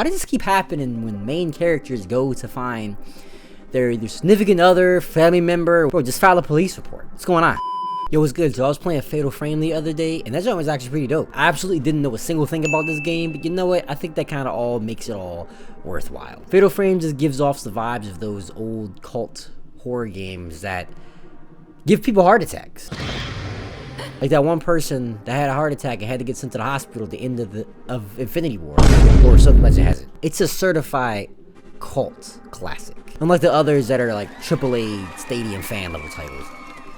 Why does this keep happening when main characters go to find their either significant other, family member, or just file a police report? What's going on? Yo, what's good? So I was playing Fatal Frame the other day, and that joint was actually pretty dope. I absolutely didn't know a single thing about this game, but you know what? I think that kind of all makes it all worthwhile. Fatal Frame just gives off the vibes of those old cult horror games that give people heart attacks. Like that one person that had a heart attack and had to get sent to the hospital at the end of Infinity War, or something like that. It's a certified cult classic, unlike the others that are like AAA stadium fan level titles.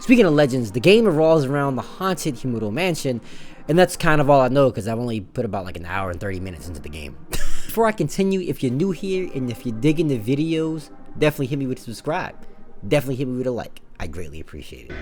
Speaking of legends, the game revolves around the haunted Himuro Mansion, and that's kind of all I know because I've only put about like an hour and 30 minutes into the game. Before I continue, if you're new here and if you're digging the videos, definitely hit me with a subscribe. Definitely hit me with a like. I greatly appreciate it.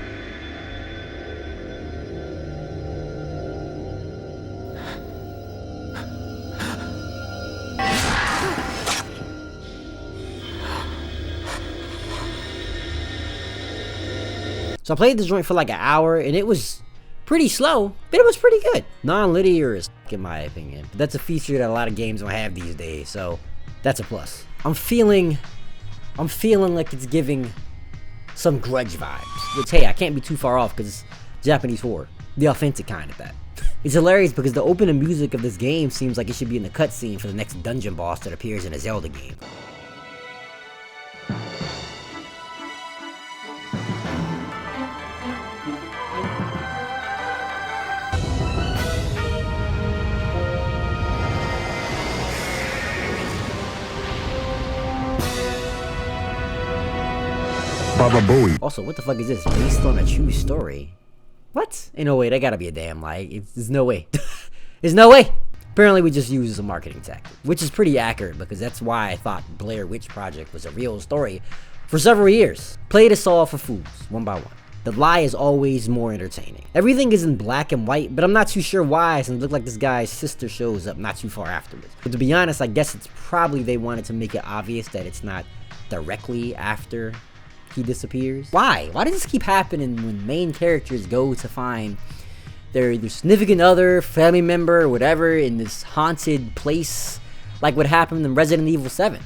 So I played this joint for like an hour, and it was pretty slow, but it was pretty good. Non-linear is in my opinion. But that's a feature that a lot of games don't have these days, so that's a plus. I'm feeling like it's giving some Grudge vibes. Which, hey, I can't be too far off because it's Japanese horror. The authentic kind of that. It's hilarious because the opening music of this game seems like it should be in the cutscene for the next dungeon boss that appears in a Zelda game. Also, what the fuck is this? Based on a true story? What? Ain't no way, that gotta be a damn lie. There's no way. There's no way! Apparently we just use a marketing tactic, which is pretty accurate because that's why I thought Blair Witch Project was a real story for several years. Play this all for fools, one by one. The lie is always more entertaining. Everything is in black and white, but I'm not too sure why, since it looked like this guy's sister shows up not too far afterwards. But to be honest, I guess it's probably they wanted to make it obvious that it's not directly after he disappears. Why? Why does this keep happening when main characters go to find their either significant other, family member, or whatever in this haunted place, like what happened in Resident Evil 7?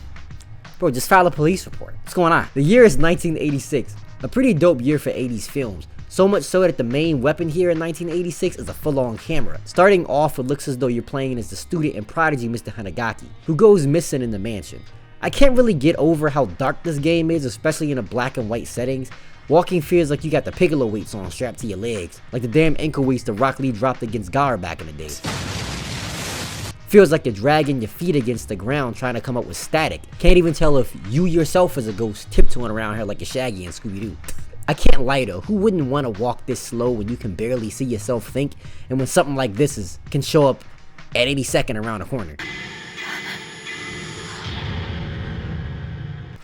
Bro, just file a police report. What's going on? The year is 1986, a pretty dope year for 80s films. So much so that the main weapon here in 1986 is a full-on camera. Starting off, it looks as though you're playing as the student and prodigy Mr. Hanagaki, who goes missing in the mansion. I can't really get over how dark this game is, especially in a black and white settings. Walking feels like you got the Piccolo weights on strapped to your legs, like the damn ankle weights that Rock Lee dropped against Gar back in the day. Feels like you're dragging your feet against the ground trying to come up with static. Can't even tell if you yourself as a ghost tiptoeing around here like you're Shaggy and Scooby-Doo. I can't lie though, who wouldn't want to walk this slow when you can barely see yourself think, and when something like this can show up at any second around the corner?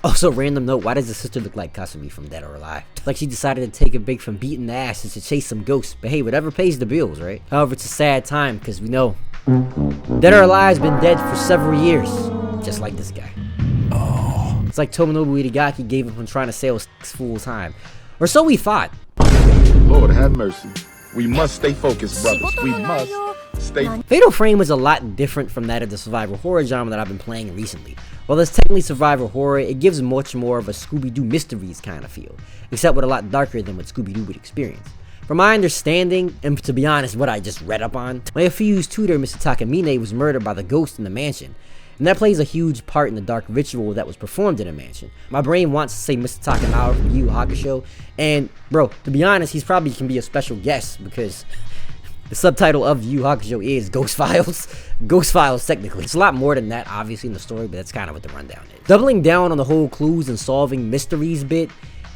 Also, random note, why does the sister look like Kasumi from Dead or Alive? Like she decided to take a break from beating the ass and to chase some ghosts, but hey, whatever pays the bills, right? However, it's a sad time, because we know Dead or Alive's been dead for several years, just like this guy. Oh. It's like Tomonobu Itagaki gave up on trying to sell sex full time. Or so we thought. Lord have mercy. We must stay focused, brothers. We must stay. Fatal Frame was a lot different from that of the survival horror genre that I've been playing recently. While it's technically survival horror, it gives much more of a Scooby-Doo mysteries kind of feel, except with a lot darker than what Scooby-Doo would experience. From my understanding, and to be honest, what I just read up on, my fused tutor, Mr. Takamine, was murdered by the ghost in the mansion, and that plays a huge part in the dark ritual that was performed in the mansion. My brain wants to say Mr. Takanawa from Yu Yu Hakusho, and bro, to be honest, he's probably can be a special guest because the subtitle of Yu Yu Hakusho is Ghost Files. Ghost Files, technically. It's a lot more than that, obviously, in the story, but that's kind of what the rundown is. Doubling down on the whole clues and solving mysteries bit,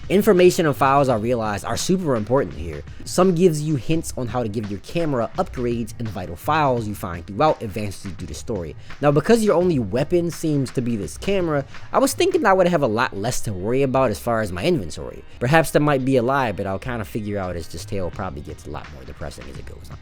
information and files I realize are super important here. Some gives you hints on how to give your camera upgrades, and vital files you find throughout advances you through the story. Now, because your only weapon seems to be this camera, I was thinking I would have a lot less to worry about as far as my inventory. Perhaps that might be a lie, but I'll kind of figure out as this tale probably gets a lot more depressing as it goes on.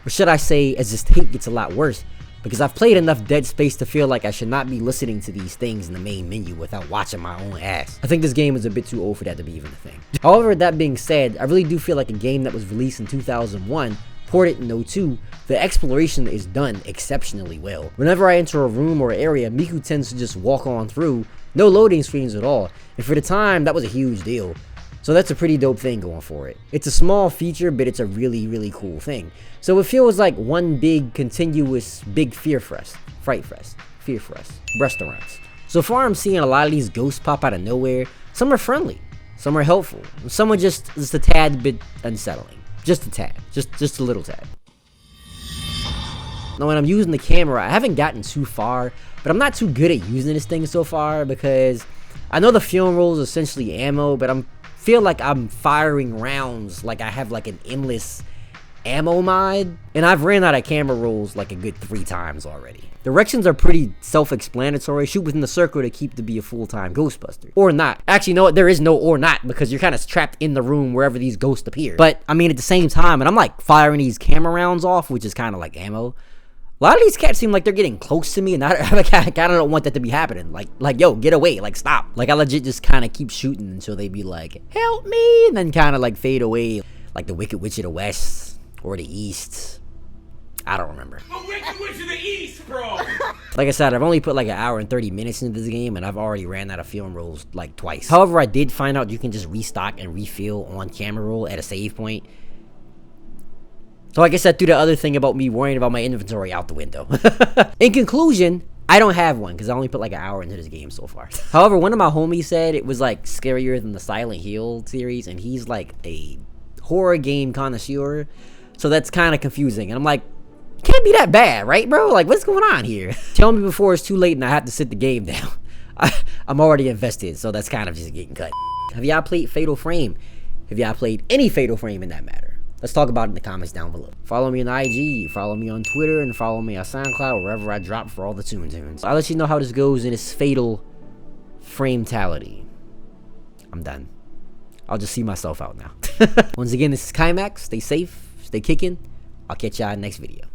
Or should I say, as this tape gets a lot worse, because I've played enough Dead Space to feel like I should not be listening to these things in the main menu without watching my own ass. I think this game is a bit too old for that to be even a thing. However, that being said, I really do feel like a game that was released in 2001 port it in 02, the exploration is done exceptionally well. Whenever I enter a room or area, Miku tends to just walk on through, no loading screens at all, and for the time, that was a huge deal. So that's a pretty dope thing going for it. It's a small feature, but it's a really cool thing. So it feels like one big, continuous, big Fear Fest restaurants. So far I'm seeing a lot of these ghosts pop out of nowhere. Some are friendly, some are helpful, some are just a tad bit unsettling. Just a tad, just a little tad. Now when I'm using the camera, I haven't gotten too far, but I'm not too good at using this thing so far because I know the film roll is essentially ammo, but I feel like I'm firing rounds like I have like an endless ammo mod, and I've ran out of camera rolls like a good 3 times already. Directions are pretty self-explanatory. Shoot within the circle to keep to be a full-time Ghostbuster. Or not. Actually, no, there is no or not, because you're kind of trapped in the room wherever these ghosts appear. But, I mean, at the same time, and I'm like firing these camera rounds off, which is kind of like ammo. A lot of these cats seem like they're getting close to me, and I kind of don't want that to be happening. Like, yo, get away, like, stop. Like, I legit just kind of keep shooting until they be like, help me, and then kind of like fade away. Like the Wicked Witch of the West, or the East. I don't remember. The Wicked Witch of the East, bro! Like I said, I've only put like 1 hour and 30 minutes into this game, and I've already ran out of film rolls like twice. However, I did find out you can just restock and refill on camera roll at a save point. So I guess that threw the other thing about me worrying about my inventory out the window. In conclusion, I don't have one because I only put like 1 hour into this game so far. However, one of my homies said it was like scarier than the Silent Hill series, and he's like a horror game connoisseur. So that's kind of confusing. And I'm like, can't be that bad, right, bro? Like, what's going on here? Tell me before it's too late and I have to sit the game down. I'm already invested, so that's kind of just getting cut. Have y'all played Fatal Frame? Have y'all played any Fatal Frame in that matter? Let's talk about it in the comments down below. Follow me on IG, follow me on Twitter, and follow me on SoundCloud, wherever I drop for all the tunes. I'll let you know how this goes in this Fatal Frame-tality. I'm done. I'll just see myself out now. Once again, this is Kaimaxz. Stay safe, stay kicking. I'll catch y'all in the next video.